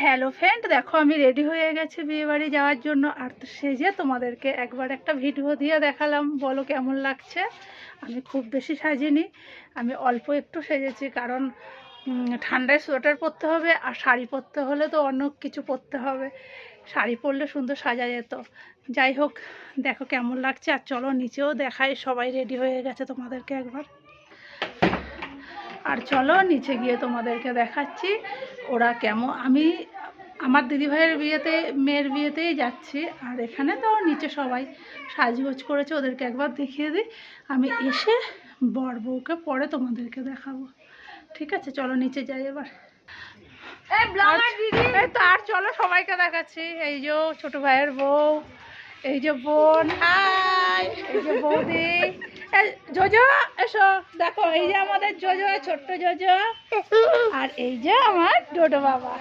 Hello friend, দেখো আমি ready হয়ে গেছি বিয়ে বাড়ি যাওয়ার জন্য। আর সেজে তোমাদেরকে একবার একটা ভিডিও দিয়ে দেখালাম, বলো কেমন লাগছে। আমি খুব বেশি সাজিনি, আমি অল্প একটু সেজেছি, কারণ ঠান্ডায় সোয়েটার পরতে হবে আর শাড়ি পরতে হলে তো অন্য কিছু পরতে হবে। শাড়ি পরলে সুন্দর সাজা যেত। যাই হোক, দেখো কেমন লাগছে। আর চলো নিচেও দেখাই, সবাই রেডি হয়ে গেছে তোমাদেরকে একবার। আর চলো নিচে গিয়ে তোমাদেরকে দেখাচ্ছি ওরা কেমন। আমি আমার দিদিভাইয়ের বিয়েতে, মেয়ের বিয়েতেই যাচ্ছি। আর এখানে তো নিচে সবাই সাজগোজ করেছে, ওদেরকে একবার দেখিয়ে দিই। আমি এসে বর বউকে পরে তোমাদেরকে দেখাবো। ঠিক আছে, চলো নিচে যাই এবার। আর চলো সবাইকে দেখাচ্ছি। এই যে ছোট ভাইয়ের বউ, এই যে বোন, হাই, এই যে বৌদি, জোজো এসো দেখো। এই যে আমাদের জোজো, ছোট্ট জোজো। আর এই যে আমার ডোডো বাবা।